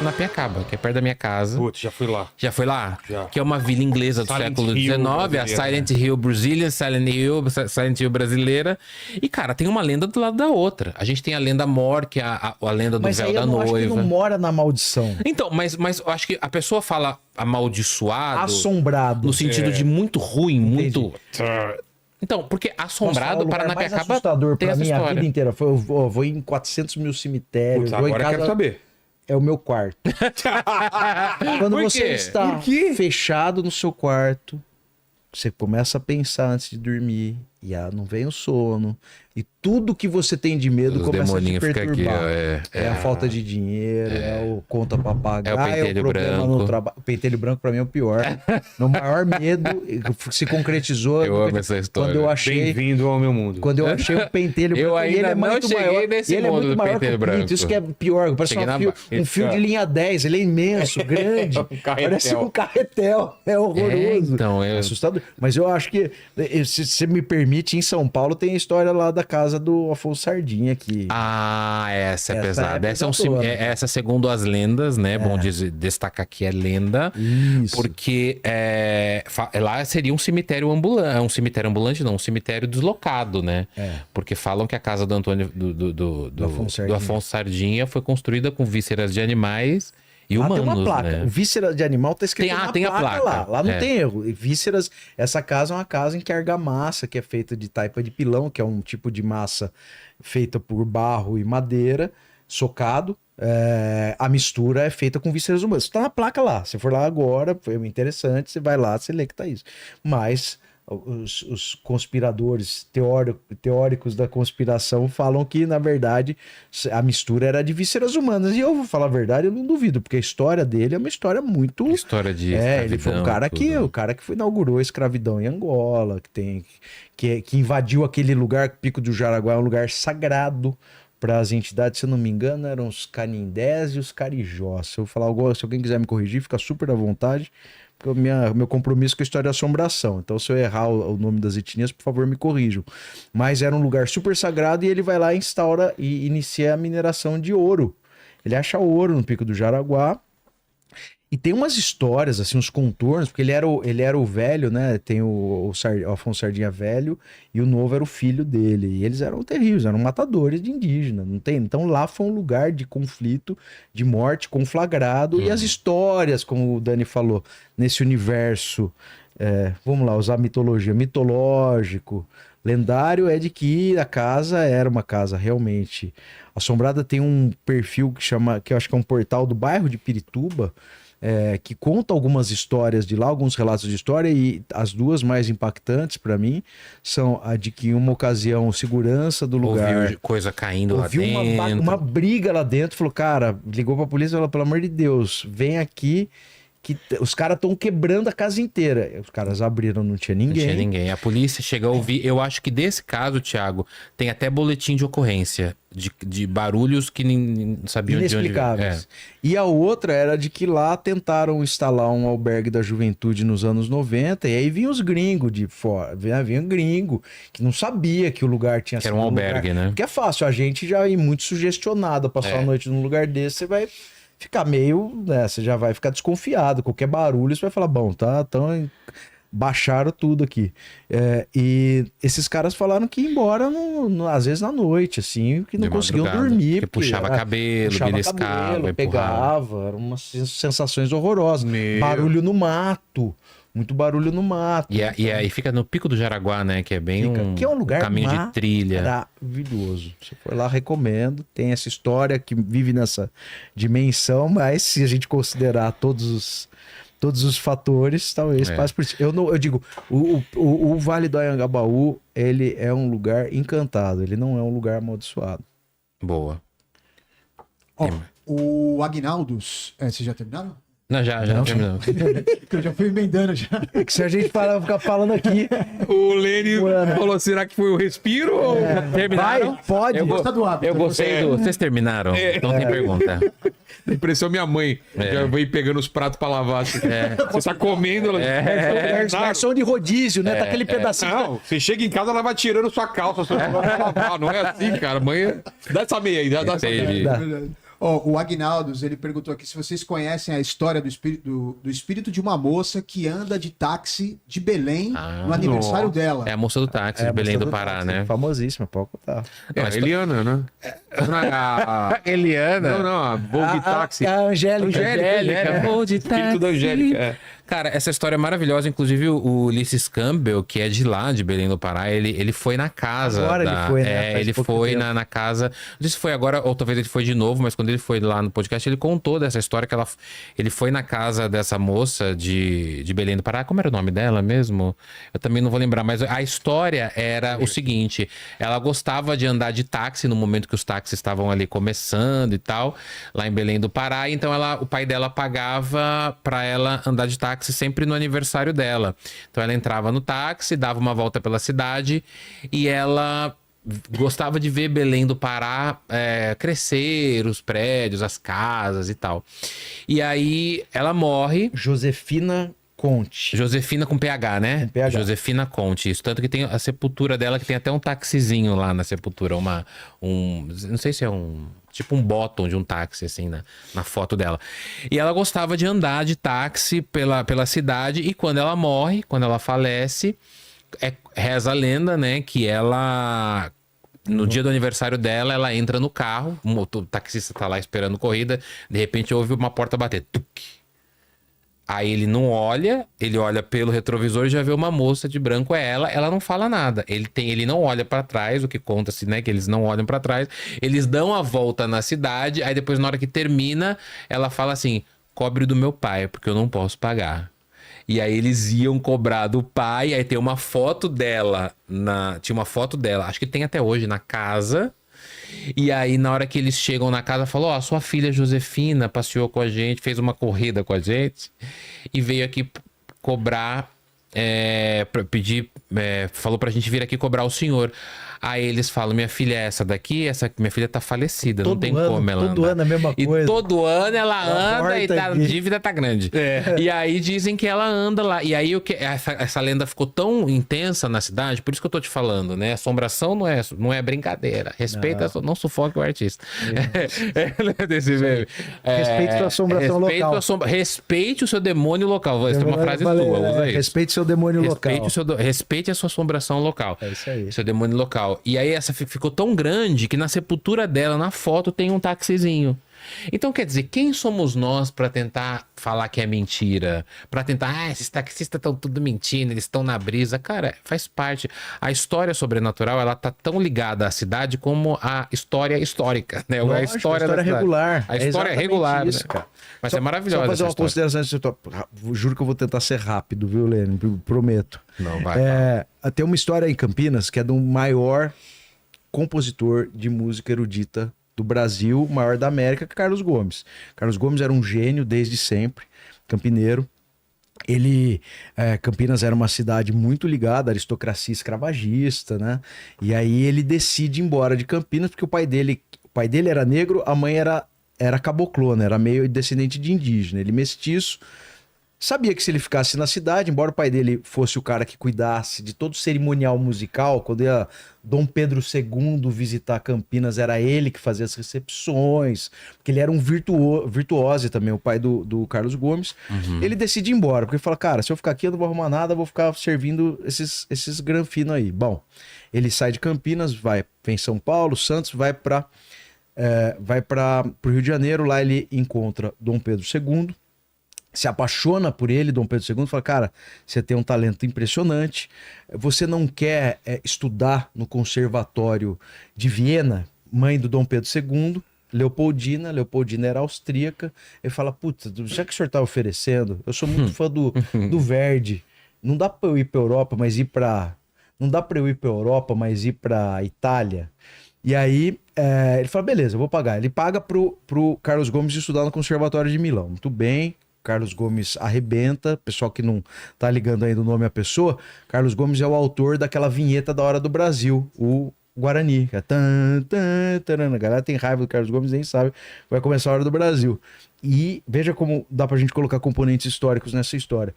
na Piracaba, que é perto da minha casa. Putz, já fui lá. Já foi lá? Já. Que é uma vila inglesa do Silent século Hill XIX, a brasileira, Silent Hill Brazilian, Silent Hill brasileira. E, cara, tem uma lenda do lado da outra. A gente tem a lenda Mor, que é a lenda do Mas véu aí da eu não acho que noiva. não mora na maldição. Então, mas eu acho que a pessoa fala amaldiçoado Assombrado. no sentido de muito ruim, Entendi. muito... Então, porque Nossa, assombrado, o lugar mais Paranapiacaba assustador tem pra essa mim a história. vida inteira. Foi, eu vou em 400 mil cemitérios. Putz, vou em agora eu casa... quero saber. É o meu quarto. Quando Por você quê? está Por quê? fechado no seu quarto, você começa a pensar antes de dormir, e não vem o sono, e tudo que você tem de medo Os começa a te demoninhos ficam aqui, perturbar. ó, É a falta de dinheiro, é o conta pra pagar, É o pentelho problema branco. no trabalho. O pentelho branco pra mim é o pior. Meu maior medo se concretizou Eu amo essa história. quando eu achei... Bem-vindo ao meu mundo. Quando eu achei um pentelho Eu branco, e ele ainda é não muito cheguei maior, nesse e ele é mundo muito do maior que pentelho o Pinto, branco. isso que é pior, parece Cheguei um fio de linha 10, ele é imenso, grande, carretel. parece um carretel, é horroroso, então, é assustador. Mas eu acho que, se você me permite, em São Paulo tem a história lá da casa do Afonso Sardinha aqui. Ah, essa é Essa pesada. é Essa, pesadona. essa, segundo as lendas, né? Bom destacar que é lenda. Isso. Porque lá seria um cemitério ambulante. Um cemitério ambulante, não, um cemitério deslocado, né? Porque falam que a casa do Antônio do Afonso Sardinha foi construída com vísceras de animais e Lá humanos, tem uma placa. né? Víscera de animal tá escrito Tem a placa. lá. Lá não É. tem erro. E vísceras, essa casa é uma casa em que a argamassa, que é feita de taipa de pilão, que é um tipo de massa feita por barro e madeira, socado. A mistura é feita com vísceras humanas. Tá na placa lá. Se for lá agora, foi interessante, você vai lá, você lê que tá isso. Mas os conspiradores teóricos da conspiração falam que, na verdade, a mistura era de vísceras humanas. E eu vou falar a verdade, eu não duvido, porque a história dele é uma história muito... História de ele foi escravidão, o cara que inaugurou a escravidão em Angola, que invadiu aquele lugar, Pico do Jaraguá é um lugar sagrado para as entidades, se eu não me engano, eram os canindés e os carijós. Se eu falar algo, se alguém quiser me corrigir, fica super à vontade. Porque meu compromisso com a história é assombração. Então, se eu errar o nome das etnias, por favor, me corrijam. Mas era um lugar super sagrado e ele vai lá, instaura e inicia a mineração de ouro. Ele acha ouro no Pico do Jaraguá. E tem umas histórias, assim, uns contornos, porque ele era o velho, né? Tem o Afonso Sardinha velho e o novo era o filho dele. E eles eram terríveis, eram matadores de indígena. Não tem? Então lá foi um lugar de conflito, de morte conflagrado. E as histórias, como o Dani falou, nesse universo, vamos lá, usar mitologia, mitológico, lendário, é de que a casa era uma casa realmente assombrada. Tem um perfil que eu acho que é um portal do bairro de Pirituba, que conta algumas histórias de lá, alguns relatos de história, e as duas mais impactantes para mim são a de que em uma ocasião o segurança do lugar ouviu coisa caindo lá ouviu dentro. uma briga lá dentro, falou, cara, ligou pra polícia e falou, pelo amor de Deus, vem aqui que os caras estão quebrando a casa inteira. Os caras abriram, não tinha ninguém. Não tinha ninguém. A polícia chegou a ouvir. Eu acho que desse caso, Thiago, tem até boletim de ocorrência de barulhos que não sabiam de onde Inexplicáveis. E a outra era de que lá tentaram instalar um albergue da juventude nos anos 90, e aí vinham os gringos de fora. Vinha gringo que não sabia que o lugar tinha Que era um albergue, né? Porque é fácil, a gente já ir muito sugestionado a passar a noite num lugar desse, você vai ficar meio, né, você já vai ficar desconfiado, qualquer barulho você vai falar, bom, então baixaram tudo aqui. E esses caras falaram que ia embora, às vezes na noite, assim, que não conseguiam dormir. Porque puxava cabelo, beliscava, pegava, eram umas sensações horrorosas. Barulho no mato. Muito barulho no mato. E aí fica no Pico do Jaraguá, né? Que é bem que é um lugar caminho de trilha. Maravilhoso. Você for lá, recomendo. Tem essa história que vive nessa dimensão, mas se a gente considerar todos os fatores, talvez passe por isso. Eu digo, o Vale do Anhangabaú, ele é um lugar encantado. Ele não é um lugar amaldiçoado. Boa. Ó, o Aguinaldos... vocês já terminaram? Não, já terminou. Eu já fui emendando já. Que se a gente ficar falando aqui... O Lênin falou, será que foi o respiro? Ou... Terminaram? Vai, pode. Eu gosto do hábito. Eu gostei Vocês terminaram? Então tem pergunta. Impressão minha mãe. Já veio pegando os pratos pra lavar. Assim. Você tá comendo... Ela... Versão de rodízio, né? Tá aquele pedacinho... Não, você chega em casa, ela vai tirando sua calça. Sua... Não é assim, cara. Mãe, dá essa meia aí. Dá essa meia. Entendi. O Agnaldos, ele perguntou aqui se vocês conhecem a história do espírito de uma moça que anda de táxi de Belém no aniversário dela. É a moça do táxi de Belém do Pará, né? Famosíssima, pode contar. A Eliana, né? Eliana? Não, a Vogue Táxi. A Angélica. Vou de Espírito da Angélica. Cara, essa história é maravilhosa. Inclusive, o Ulysses Campbell, que é de lá, de Belém do Pará, ele foi na casa. Agora ele foi, né? Ele foi na casa. Não sei se foi agora ou talvez ele foi de novo, mas quando ele foi lá no podcast, ele contou dessa história que ele foi na casa dessa moça de Belém do Pará. Como era o nome dela mesmo? Eu também não vou lembrar, mas a história era o seguinte: ela gostava de andar de táxi no momento que os táxis estavam ali começando e tal, lá em Belém do Pará. Então o pai dela pagava pra ela andar de táxi sempre no aniversário dela. Então ela entrava no táxi, dava uma volta pela cidade e ela gostava de ver Belém do Pará crescer, os prédios, as casas e tal. E aí ela morre. Josefina Conte. Josefina com PH, né? Com PH. Josefina Conte. Isso, tanto que tem a sepultura dela, que tem até um taxizinho lá na sepultura. Não sei se é tipo um bottom de um táxi, assim, na foto dela. E ela gostava de andar de táxi pela cidade. E quando ela morre, quando ela falece, reza a lenda, né? Que ela... No dia do aniversário dela, ela entra no carro. O taxista tá lá esperando corrida. De repente, ouve uma porta bater. Tuc. Aí ele não olha, ele olha pelo retrovisor e já vê uma moça de branco, é ela não fala nada. Ele não olha pra trás, o que conta-se, né, que eles não olham pra trás. Eles dão a volta na cidade, aí depois na hora que termina, ela fala assim: cobre do meu pai, porque eu não posso pagar. E aí eles iam cobrar do pai, aí tem uma foto dela, tinha uma foto dela, acho que tem até hoje, na casa. E aí, na hora que eles chegam na casa, falou: ó, sua filha Josefina passeou com a gente, fez uma corrida com a gente e veio aqui cobrar, pra pedir, falou pra gente vir aqui cobrar o senhor. Aí eles falam: minha filha é essa daqui? Minha filha tá falecida, não tem como ela andar. Todo ano a mesma coisa. E todo ano ela anda e a dívida tá grande. E aí dizem que ela anda lá. E aí essa lenda ficou tão intensa na cidade, por isso que eu tô te falando, né? Assombração não é brincadeira. Respeita, não sufoque o artista. Desse meme. Respeite sua assombração local. Respeite o seu demônio local. Essa é uma frase tua, usa isso. Respeite seu demônio local. Respeite a sua assombração local. É isso aí. Seu demônio local. E aí essa ficou tão grande que na sepultura dela, na foto, tem um taxizinho. Então, quer dizer, quem somos nós para tentar falar que é mentira? Para tentar, esses taxistas estão tudo mentindo, eles estão na brisa. Cara, faz parte. A história sobrenatural, ela tá tão ligada à cidade como a história histórica, né? Lógico, a história regular. A história é regular, isso, né? cara. Mas é maravilhosa. Só fazer uma consideração. Juro que eu vou tentar ser rápido, viu, Lênin? Prometo. Não, vai. Tem uma história em Campinas que é do maior compositor de música erudita do Brasil, maior da América, que é Carlos Gomes. Carlos Gomes era um gênio desde sempre, campineiro. Campinas era uma cidade muito ligada à aristocracia escravagista, né? E aí ele decide ir embora de Campinas porque o pai dele era negro, a mãe era caboclona, era meio descendente de indígena, ele mestiço. Sabia que se ele ficasse na cidade, embora o pai dele fosse o cara que cuidasse de todo o cerimonial musical, quando ia Dom Pedro II visitar Campinas, era ele que fazia as recepções, porque ele era um virtuose também, o pai do Carlos Gomes. Ele decide ir embora, porque ele fala: cara, se eu ficar aqui eu não vou arrumar nada, eu vou ficar servindo esses granfinos aí. Bom, ele sai de Campinas, vem São Paulo, Santos, vai para o Rio de Janeiro, lá ele encontra Dom Pedro II, se apaixona por ele, Dom Pedro II, fala: cara, você tem um talento impressionante, você não quer estudar no Conservatório de Viena, mãe do Dom Pedro II, Leopoldina era austríaca. Ele fala: putz, já que o senhor está oferecendo, eu sou muito fã do Verdi, não dá para eu ir para Europa, mas ir para Itália. E aí ele fala: beleza, eu vou pagar. Ele paga pro Carlos Gomes estudar no Conservatório de Milão. Muito bem. Carlos Gomes arrebenta. Pessoal que não tá ligando ainda o nome à pessoa, Carlos Gomes é o autor daquela vinheta da Hora do Brasil, o Guarani. Que é a galera tem raiva do Carlos Gomes, nem sabe. Vai começar a Hora do Brasil. E veja como dá pra gente colocar componentes históricos nessa história.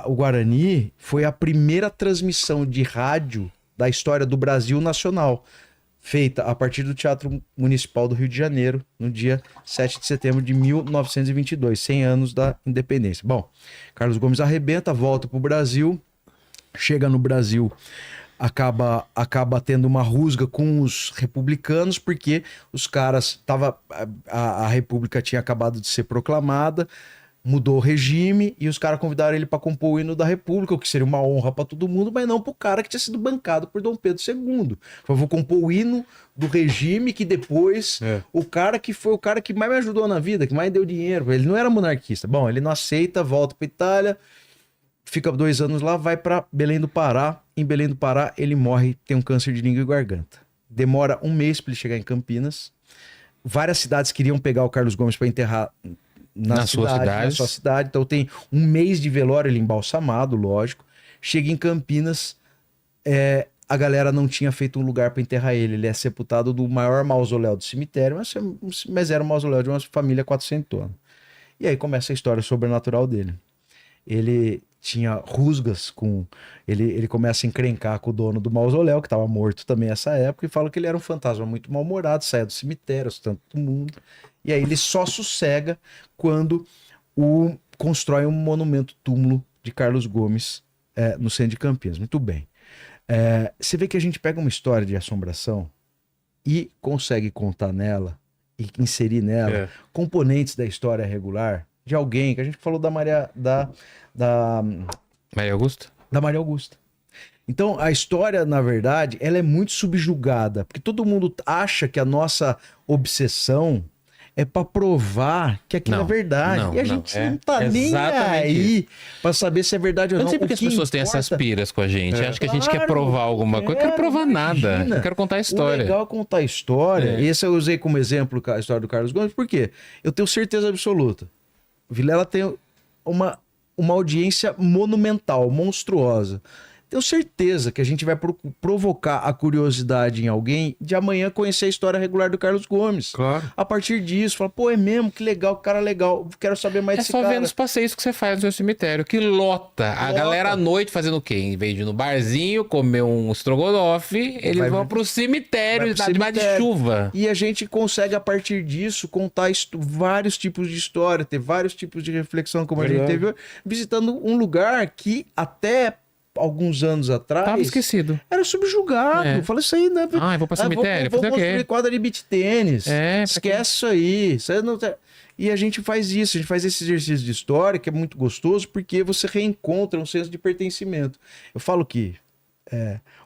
O Guarani foi a primeira transmissão de rádio da história do Brasil nacional. feita a partir do Teatro Municipal do Rio de Janeiro, no dia 7 de setembro de 1922, 100 anos da independência. Bom, Carlos Gomes arrebenta, volta para o Brasil, chega no Brasil, acaba tendo uma rusga com os republicanos, porque os caras... A República tinha acabado de ser proclamada, mudou o regime e os caras convidaram ele para compor o hino da República, o que seria uma honra para todo mundo, mas não para o cara que tinha sido bancado por Dom Pedro II. Falei, vou compor o hino do regime que depois o cara que foi o cara que mais me ajudou na vida, que mais deu dinheiro. Ele não era monarquista. Bom, ele não aceita, volta para Itália, fica 2 anos lá, vai para Belém do Pará. Em Belém do Pará, ele morre, tem um câncer de língua e garganta. Demora 1 mês para ele chegar em Campinas. Várias cidades queriam pegar o Carlos Gomes para enterrar na sua cidade. Então tem 1 mês de velório, ele embalsamado, lógico. Chega em Campinas, a galera não tinha feito um lugar para enterrar ele. Ele é sepultado do maior mausoléu do cemitério, mas era um mausoléu de uma família quatrocentona. E aí começa a história sobrenatural dele. Ele tinha rusgas com... Ele começa a encrencar com o dono do mausoléu, que estava morto também nessa época, e fala que ele era um fantasma muito mal-humorado, saia do cemitério, assustando todo mundo. E aí ele só sossega quando constrói um monumento túmulo de Carlos Gomes no centro de Campinas. Muito bem. Você vê que a gente pega uma história de assombração e consegue contar nela e inserir nela componentes da história regular de alguém, que a gente falou da Maria Augusta? Da Maria Augusta. Então, a história, na verdade, ela é muito subjugada, porque todo mundo acha que a nossa obsessão é para provar que aquilo é verdade. E a gente não tá nem aí para saber se é verdade ou não. Eu não sei porque as pessoas têm essas piras com a gente. Acho que a gente quer provar alguma coisa. Eu quero provar nada. Eu quero contar a história. O legal é contar a história. Esse eu usei como exemplo a história do Carlos Gomes, porque eu tenho certeza absoluta. O Vilela tem uma audiência monumental, monstruosa. Tenho certeza que a gente vai provocar a curiosidade em alguém de amanhã conhecer a história regular do Carlos Gomes. Claro. A partir disso, fala, pô, é mesmo, que legal, que cara legal, quero saber mais desse cara. É só ver nos passeios que você faz no seu cemitério, que lota. A galera à noite fazendo o quê? Em vez de ir no barzinho, comer um estrogonofe, eles vão pro cemitério, de chuva. E a gente consegue, a partir disso, contar vários tipos de história, ter vários tipos de reflexão, como a gente teve, visitando um lugar que até alguns anos atrás... Tava esquecido. Era subjugado. Fala isso aí, né? Vou pra cemitério, vou fazer o quê? construir quadra de beach tênis. Esquece isso aí. Isso aí não... E a gente faz isso, a gente faz esse exercício de história, que é muito gostoso, porque você reencontra um senso de pertencimento. Eu falo que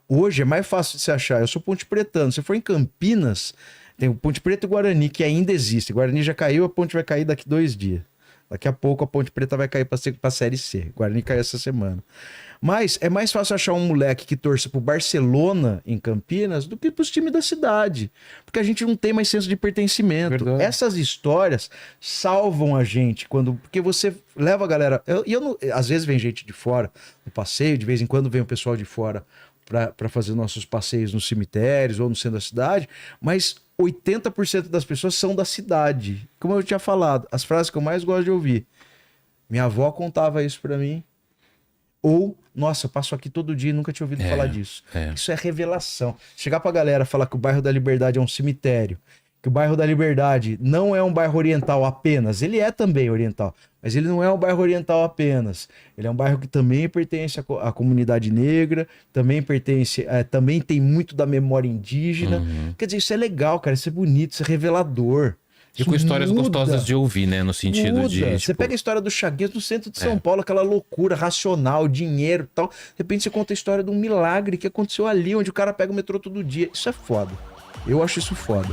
hoje é mais fácil de se achar. Eu sou pontepretano. Se for em Campinas, tem o Ponte Preta e Guarani, que ainda existe. Guarani já caiu, a ponte vai cair daqui 2 dias. Daqui a pouco a Ponte Preta vai cair pra Série C. Guarani caiu essa semana. Mas é mais fácil achar um moleque que torce pro Barcelona em Campinas do que pros times da cidade. Porque a gente não tem mais senso de pertencimento. Verdade. Essas histórias salvam a gente porque você leva a galera... às vezes vem gente de fora no passeio, de vez em quando vem o pessoal de fora para fazer nossos passeios nos cemitérios ou no centro da cidade, mas 80% das pessoas são da cidade. Como eu tinha falado, as frases que eu mais gosto de ouvir. Minha avó contava isso para mim. Ou, nossa, eu passo aqui todo dia e nunca tinha ouvido falar disso. Isso é revelação. Chegar pra galera falar que o bairro da Liberdade é um cemitério, que o bairro da Liberdade não é um bairro oriental apenas, ele é também oriental, mas ele não é um bairro oriental apenas. Ele é um bairro que também pertence à comunidade negra, também também tem muito da memória indígena. Quer dizer, isso é legal, cara, isso é bonito, isso é revelador. E com histórias gostosas de ouvir, né? No sentido de... Você pega a história do Chaguês no centro de São Paulo, aquela loucura racional, dinheiro e tal. De repente você conta a história de um milagre que aconteceu ali, onde o cara pega o metrô todo dia. Isso é foda. Eu acho isso foda.